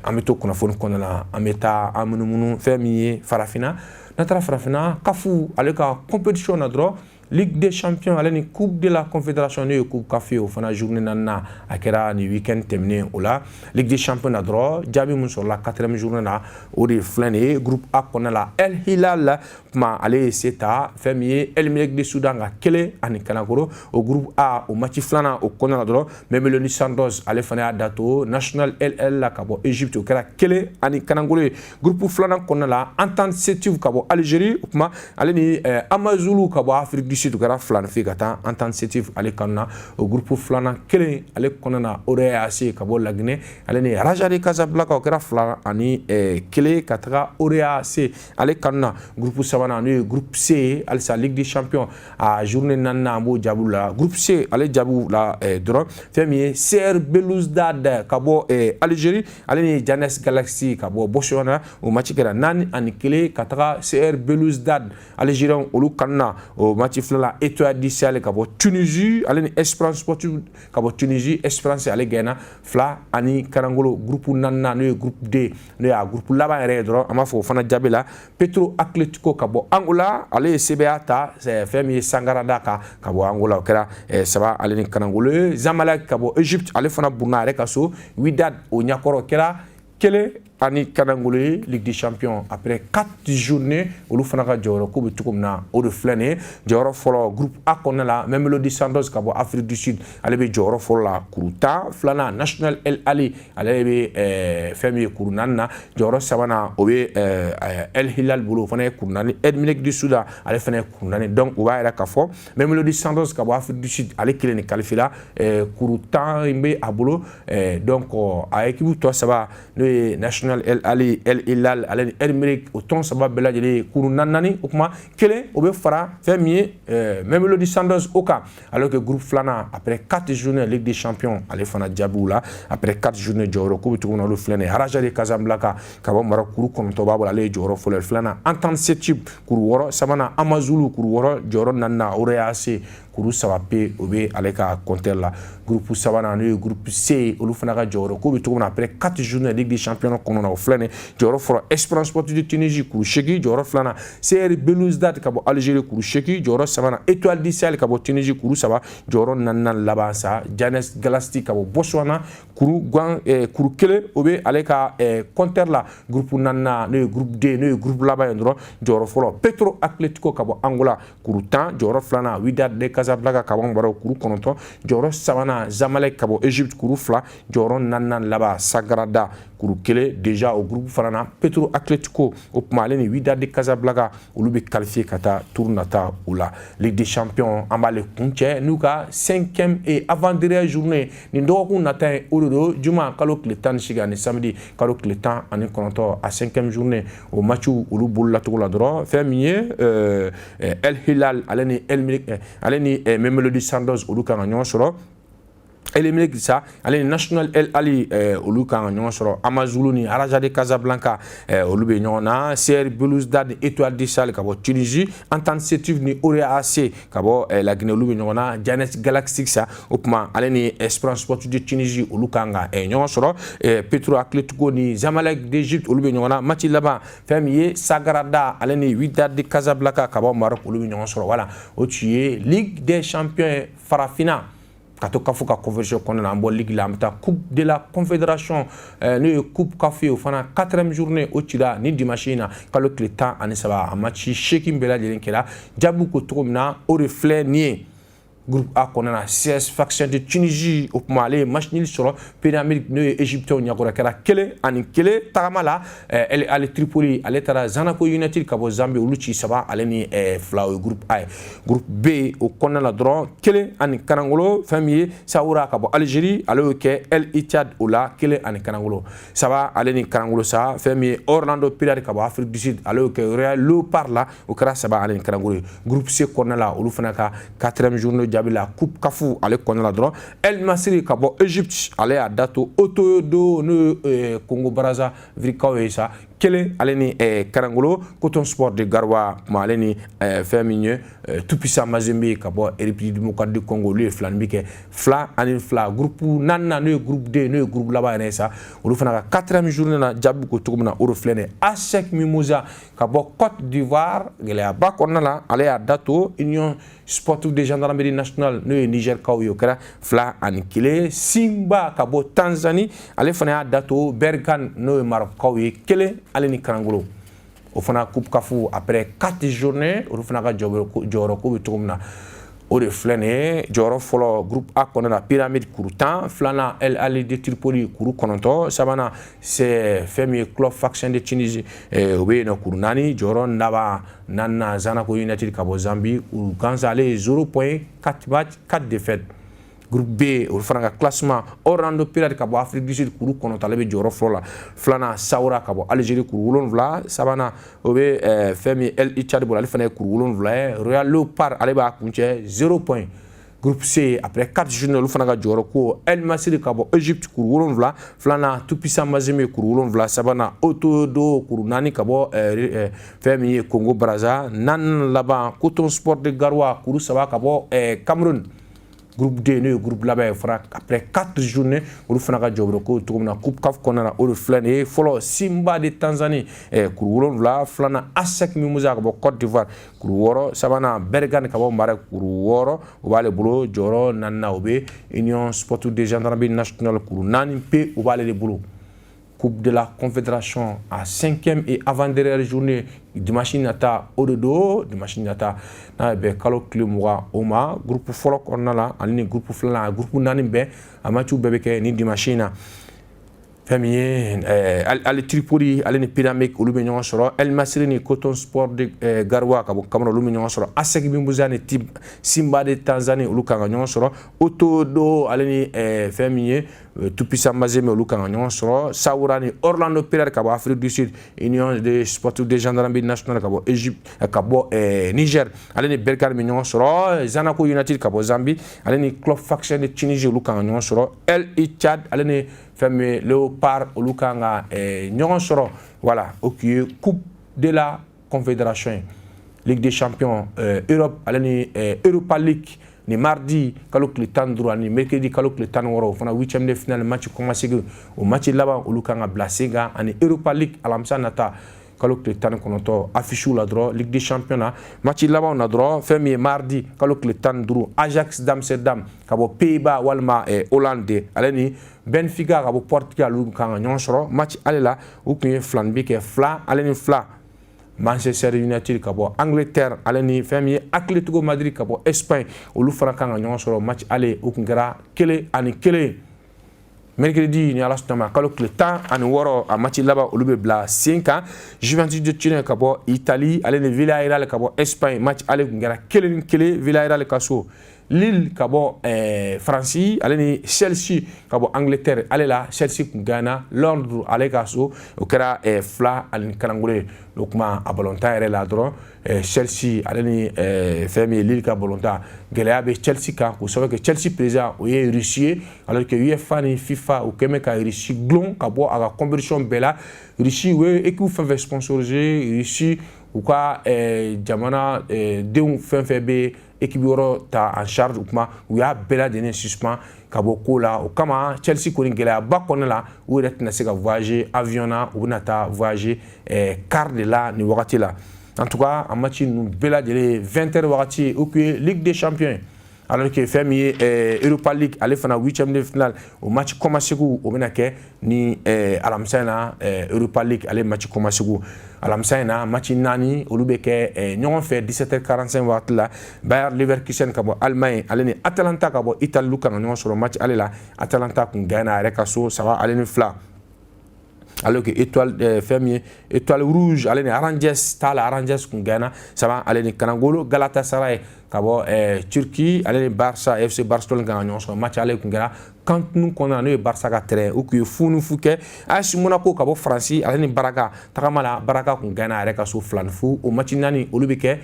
an bɛ to kunnafoni kɔnɔna la an bɛ taa an munumunu fɛn min ye farafinna n'an taara farafinna CAF ale ka compétition na dɔrɔn Ligue des Champions ale ni Coupe de la Confédération n'o ye Coupe CAF ye o fana journée 4nan a kɛra ni week-end tɛmɛnen o la Ligue des Champions na dɔrɔn jaabi min sɔrɔla 4e journée na o de filɛ nin ye groupe A kɔnɔna la El Hilal kuma ale ye se ta fɛn min ye El Merreikh de Soudan ka 1 ani Kanakoro o groupe A o match filanan o kɔnɔna la dɔrɔn Mamelodi Sundowns ale fana y'a dato National LL la ka bɔ Egypte o kɛra 1 ani Kanangolo ye groupe filanan kɔnɔna la Entente Sétif ka bɔ Algérie o kuma ale ni Amazulu ka bɔ Afrique du Sud o kɛra 2 fi ka taa Entente Sétif ale kanuna o groupe filanan 1 ale kɔnɔna na OREAC ka bɔ Laginɛ ale ni Raja de Casablanca o kɛra 2 ani 1 ka taga OREAC ale kanuna groupe sabanan n'o ye groupe C alisa Ligue des Champions a journée 4nan an b'o jaabiw la groupe C ale jaabiw la dɔrɔn fɛn min ye CR Belouizdad ka bɔ Algérie ale ni Janes Galaxy ka bɔ Botswana o match kɛra 4 ani 1 ka taga CR Belouizdad Algérien olu kanuna o match filala Étoile du Sahel ka bɔ Tunisie ale ni Espérance Sportive ka bɔ Tunisie Espérance ale gagna 2 ani Kanangolo groupe 4nan n'o ye groupe D n'o ye a groupe laban yɛrɛ ye dɔrɔn an b'a fɔ o fana jaabi la Petro Atlético ka bɔ Angola ale ye CBA ta fɛn min ye Sangarada ka bɔ Angola o kɛra 3 ale ni Kanangolo ye Zamalek ka bɔ Egypte ale fana buruna a yɛrɛ ka so Wydad o ɲakɔrɔ kɛra 1 ani Kanangolo ye Ligue des Champions après 4 journées olu fana ka jɔyɔrɔ ko bɛ cogo min na o de filɛ nin ye jɔyɔrɔ fɔlɔ groupe A kɔnɔna la Mamelodi Sundowns ka bɔ Afrique du Sud ale bɛ jɔyɔrɔ fɔlɔ la kuru 10 filanan National El Ali ale bɛ fɛn min ye kuru 4 na jɔyɔrɔ sabanan o bɛ El Hilal bolo o fana ye kuru 4 El Merreikh du Soudan ale fana ye kuru 4 donc o b'a yɛrɛ k'a fɔ Mamelodi Sundowns ka bɔ Afrique du Sud ale kelen de qualifié la kuru 10 in bɛ a bolo donc a équipe tɔ 3 n'o ye National national El Hilal ale ni El Merreikh o tɔn saba bɛɛ lajɛlen kuru naani o kuma kelen o bɛ fara fɛn min ye Mamelodi Sundowns o kan alors que groupe filanan après 4 journées Ligue des Champions ale fana jaabiw la après 4 journées jɔyɔrɔ k'u bɛ cogo min na olu filɛ nin ye Raja de Casablanca ka bɔ Maroc kuru 9 b'a bolo ale ye jɔyɔrɔ fɔlɔ ye filanan Entente Septime kuru 6 sabanan Amazulu kuru 6 jɔyɔrɔ 4nan Oreac kuru 3 pe o bɛ ale ka compteur la groupe sabanan n'o ye groupe C olu fana ka jɔyɔrɔ k'u bɛ cogo min na après 4 journées Ligue des Champions kɔnɔ na o filɛ nin ye jɔyɔrɔ fɔlɔ Espérance Sportive de Tunisie kuru 8 jɔyɔrɔ filanan CR Belouizdad ka bɔ Algérie kuru 8 jɔyɔrɔ sabanan Étoile du Sahel ka bɔ Tunisie kuru 3 jɔyɔrɔ 4nan laban sa Janes Galassi ka bɔ Botswana kuru 1 o bɛ ale ka compteur la groupe 4nan n'o ye groupe D n'o ye groupe laban ye dɔrɔn jɔyɔrɔ fɔlɔ Petro Atlético ka bɔ Angola kuru 10 jɔyɔrɔ filanan Wydad de Casablanca ka bɔ Maroc kuru 9 jɔyɔrɔ sabanan Zamalek ka bɔ Égypte kuru 2 jɔyɔrɔ 4nan laban Sagrada kuru 1 déjà o groupe fana na Petro Atlético o kuma ale ni Wydad de Casablanca olu bɛ qualifié ka taa tour nata o la Ligue des Champions an b'ale kuncɛ n'u ka 5e et avant-dernière journée nin dɔgɔkun nata ye o de don juma kalo tile 18 ani samedi kalo tile 19 a 5e journée o matchw olu bololacogo la dɔrɔn fɛn min ye El Hilal ale ni El Merreikh ale ni Mamelodi Sundowns olu kan ka ɲɔgɔn sɔrɔ El Merreikh sa ale ni National El Ahly olu kan ka ɲɔgɔn sɔrɔ Amazulu ni Raja de Casablanca olu bɛ ɲɔgɔn na CR Belouizdad ni Étoile du Sahel ka bɔ Tunisie Entente Septime ni Oreac ka bɔ la Guinée olu bɛ ɲɔgɔn na Janes Galassi sa o kuma ale ni Espérance Sportive de Tunisie olu kan ka ɲɔgɔn sɔrɔ Petro Atlético ni Zamalek d'Égypte olu bɛ ɲɔgɔn na match laban fɛn min ye Sagrada ale ni Wydad de Casablanca ka bɔ Maroc olu bɛ ɲɔgɔn sɔrɔ voilà o tun ye Ligue des Champions farafinna ka to kafu ka conversion kɔnɔna na an bɔ ligue la an bɛ taa coupe de la confédération n'o ye coupe kafu ye o fana 4e journée o cira ni dimanche in na kalo tile 13 a match 8 bɛɛ lajɛlen kɛra jaabiw ko cogo min na o de filɛ nin ye groupe A kɔnɔna na CS Faction de Tunisie o kuma ale ye match nul sɔrɔ Pyramide n'o ye Égyptien ɲɛkɔrɔ kɛra 1-1 tagama la El Ahly Tripoli ale taara Zanaco United ka bɔ Zambie olu ci 3 ale ni fila o ye groupe A ye groupe B o kɔnɔna la dɔrɔn 1-0 fɛn min ye Saoura ka bɔ Algérie ale y'o kɛ El Ittihad o la 1-0 saba ale ni Kanangolo sa fɛn min ye Orlando Pirates ka bɔ Afrique du Sud ale y'o kɛ Royal Leopards la o kɛra 3 ale ni Kanangolo ye groupe C kɔnɔna la olu fana ka 4e journée jaabi la coupe kafu ale kɔnɔna la dɔrɔn El Masry ka bɔ Égypte ale y'a da to Otoyodo n'o ye Congo Brazzaville kaw ye sa 1 ale ni Kanangolo Coton Sport de Garoua kuma ale ni fɛn min ye Tout-Puissant Mazembe ka bɔ République démocratique du Congo olu ye filanin bi kɛ 2 groupe 4nan n'o ye groupe D n'o ye groupe laban yɛrɛ ye sa olu fana ka 4e journée na jaabi ko cogo min na o de filɛ nin ye ASEC Mimosa ka bɔ Côte d'Ivoire gɛlɛyaba kɔnɔna la ale y'a da to Union Sportive de Gendarmerie nationale n'o ye Niger kaw ye o kɛra 2-1 Simba ka bɔ Tanzanie ale fana y'a da to Berkane n'o ye Maroc kaw ye 1 ale ni Kanangolo o fana coupe kafu après 4 journées olu fana ka jɔyɔrɔ ko bɛ cogo min na o de filɛ nin ye jɔyɔrɔ fɔlɔ groupe A kɔnɔna na Pyramide kuru 10 filanan El Ahly de Tripoli kuru 9 sabanan c'est fɛn min ye Club Faction de Tunisie o bɛ yen nɔ kuru 4 jɔyɔrɔ laban 4nan Zanaco United ka bɔ Zambie u gansa ale ye 0 points 4 matchs 4 défaites groupe B olu fana ka classement Orlando Pirates ka bɔ Afrique du Sud kuru 9 ale bɛ jɔyɔrɔ fɔlɔ la filanan Saoura ka bɔ Algérie kuru 7 sabanan o bɛ fɛn min El Ittihad bolo ale fana ye kuru 7 ye Royal Leopards ale b'a kuncɛ 0 points groupe C après 4 journées olu fana ka jɔyɔrɔ ko El Masry ka bɔ Égypte kuru 7 filanan Tout-Puissant Mazembe kuru 7 sabanan Otoyodo kuru 4 ka bɔ fɛn min ye Congo Brazza 4 laban Coton Sport de Garoua kuru 3 ka bɔ Cameroun groupe D n'o ye groupe laban ye fana après 4 journées olu fana ka jɔyɔrɔ ko cogo min na coupe CAF kɔnɔna na o de filɛ nin ye fɔlɔ Simba de Tanzanie kuru 7 filanan ASEC Mimosa ka bɔ Côte d'Ivoire kuru 6 sabanan Berkane ka bɔ Maroc kuru 6 o b'ale bolo jɔyɔrɔ 4nan o bɛ Union Sportive de Gendarmerie nationale kuru 4 pe o b'ale de bolo Coupe de la Confédération à 5e et avant-dernière journée dimanche nata o de do dimanche nata n'a bɛ kalo tile 20 o ma groupe fɔlɔ kɔnɔna la ani ni groupe filanan groupe 4 bɛɛ a matchw bɛɛ bɛ kɛ ni dimanche na fɛn min ye El Ahly Tripoli ale ni Pyramide olu bɛ ɲɔgɔn sɔrɔ El Masry ni Coton Sport de Garoua ka bɔ Cameroun olu bɛ ɲɔgɔn sɔrɔ ASEC Mimosa ni Simba de Tanzanie olu kan ka ɲɔgɔn sɔrɔ Otoyodo ale ni fɛn min ye tout puissant Mazembe olu kan ɲɔgɔn sɔrɔ Saoura ni Orlando Pirates ka bɔ Afrique du Sud, Union des sportifs de gendarmerie nationale ka bɔ Égypte ka bɔ Niger ale ni Berkane mi ɲɔgɔn sɔrɔ, Zanaco United ka bɔ Zambie ale ni Club Faction de Tunisie olu kan ɲɔgɔn sɔrɔ, El Ittihad ale ni fɛn Léopard olu kan ka ɲɔgɔn sɔrɔ. Voilà, o qui est Coupe de la Confédération, Ligue des Champions, Europe ale ni Europa League ni mardi kalo tile 13 ni mercredi kalo tile 16 o fana 8e de finale match commencé o match laban olu kan ka bila sen kan ani Europa League alamisa nata kalo tile 19 affiche la dɔrɔn Ligue des Champions na match laban na dɔrɔn fɛn min ye mardi kalo tile 15 Ajax d'Amsterdam ka bɔ Pays-Bas walima Hollande ale ni Benfica ka bɔ Portugal olu kan ka ɲɔgɔn sɔrɔ match ale la u kun ye filanni kɛ fila ale ni fila Manchester United ka bɔ Angleterre ale ni fɛn min ye Atlético Madrid ka bɔ Espagne olu fana kan ka ɲɔgɔn sɔrɔ match ale u kun kɛra 1-1. Mercredi ni ala sɔnna kalo tile 16 a match laban olu bɛ bila sen kan Juventus de Turin ka bɔ Italie ale ni Villarreal ka bɔ Espagne match ale kun kɛra 1-1 Villarreal ka so. Lille ka bɔ Faransi ale ni Chelsea ka bɔ Angleterre ale la Chelsea kun gagna Londres ale ka so o kɛra 2-0 o kuma a balontan yɛrɛ la dɔrɔn Chelsea ale ni fɛn min ye Lille ka balontan gɛlɛya bɛ Chelsea kan k'o sababu kɛ Chelsea président o ye Russie ye alors que UEFA ni FIFA o kɛn bɛ ka Russie gulon ka bɔ a ka compétition bɛɛ la Russie o ye équipe fɛn fɛn sponsorisé Russie u ka jamana denw fɛn fɛn bɛ équipe yɔrɔ ta en charge o kuma u y'a bɛɛ lajɛlen suspend ka bɔ ko la o kama Chelsea kɔni gɛlɛyaba kɔnɔna la u yɛrɛ tɛna se ka voyager avion na u bɛna taa voyager car de la ni wagati la en tout cas a match ninnu bɛɛ lajɛlen 20h wagati o kun ye Ligue des Champions alors que fɛn min ye Europa League ale fana 8e de finale o match kɔmasegu o bɛna kɛ ni alamisa in na Europa League ale match kɔmasegu alamisa in na match 4 olu bɛ kɛ ɲɔgɔn fɛ 17h45 wagati la Bayer Leverkusen ka bɔ Allemagne ale ni Atalanta ka bɔ Italie olu kan ka ɲɔgɔn sɔrɔ match ale la Atalanta kun gagné a yɛrɛ ka so 3 ni 2 alors que étoile fɛn min ye étoile rouge ale ni Rangers t'a la Rangers kun gagné 3 ale ni Kanangolo Galatasaray ka bɔ Turquie ale ni Barça FC Barcelone kan ka ɲɔgɔn sɔrɔ match ale kun kɛra Camp-Nou kɔnɔna n'o ye Barça ka terrain u kun ye fu ni fu kɛ AS Monaco ka bɔ Faransi ale ni Baraka tagama la Baraka kun gagné a yɛrɛ ka so 2-0 o match 4 olu bɛ kɛ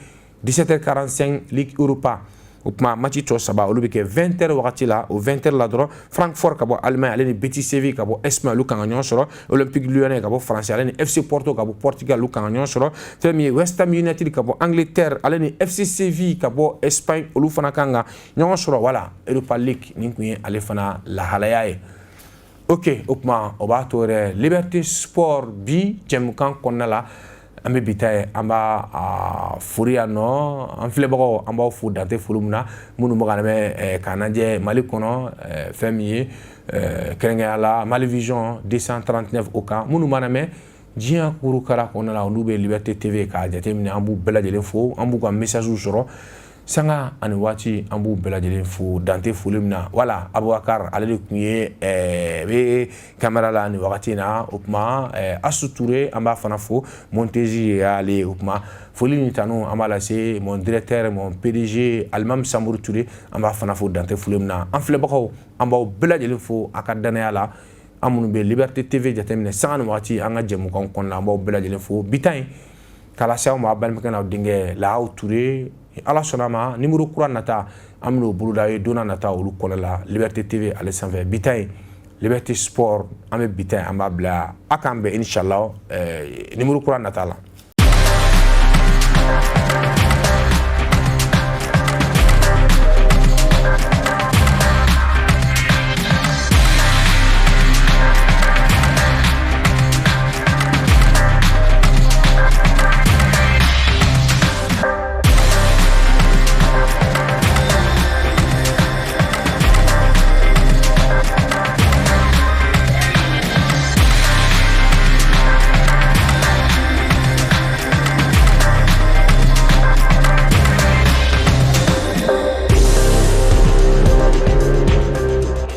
17h45 Ligue Europa o kuma match tɔ 3 olu bɛ kɛ 20h wagati la o 20h la dɔrɔn Francfort ka bɔ Allemagne ale ni Betis Séville ka bɔ Espagne olu kan ka ɲɔgɔn sɔrɔ Olympique Lyonnais ka bɔ France ale ni FC Porto ka bɔ Portugal olu kan ka ɲɔgɔn sɔrɔ fɛn min ye West Ham United ka bɔ Angleterre ale ni FC Séville ka bɔ Espagne olu fana kan ka ɲɔgɔn sɔrɔ voilà Europa League nin kun ye ale fana lahalaya ye. Ok o kuma o b'a to yɛrɛ Liberté Sport bi jɛmukan kɔnɔna la an bɛ bi ta ye an b'a fori yan nɔ an filɛbagaw an b'aw fo dante foli min na minnu bɛ ka lamɛn k'an lajɛ Mali kɔnɔ fɛn min ye kɛrɛnkɛrɛnya la Mali Vision 239 o kan minnu b'a lamɛn diɲɛ kurukara kɔnɔna la olu bɛ Liberté TV k'a jateminɛ an b'u bɛɛ lajɛlen fo an b'u ka message sɔrɔ sanga ani waati an b'u bɛɛ lajɛlen fo dante foli min na voilà Abubakar ale de kun ye bɛ caméra la ni wagati in na o kuma Asu Touré an b'a fana fo Montezi y'ale o kuma foli ni tanu an b'a lase mon directeur mon PDG Alimami Samuru Touré an b'a fana fo dante foli min na an filɛbagaw an b'aw bɛɛ lajɛlen fo a ka danaya la an minnu bɛ Liberté TV jateminɛ sanga ni waati an ka jɛmukanw kɔnɔna an b'aw bɛɛ lajɛlen fo bi ta in k'a lase aw ma a balimakɛ n'aw denkɛ Lahaw Touré ala sɔnna ma numéro kura nata an bɛn'o boloda ye donna nata olu kɔnɔ la Liberté TV ale sanfɛ bi ta in Liberté Sport an bɛ bi ta in an b'a bila a k'an bɛn inchallah numéro kura nata la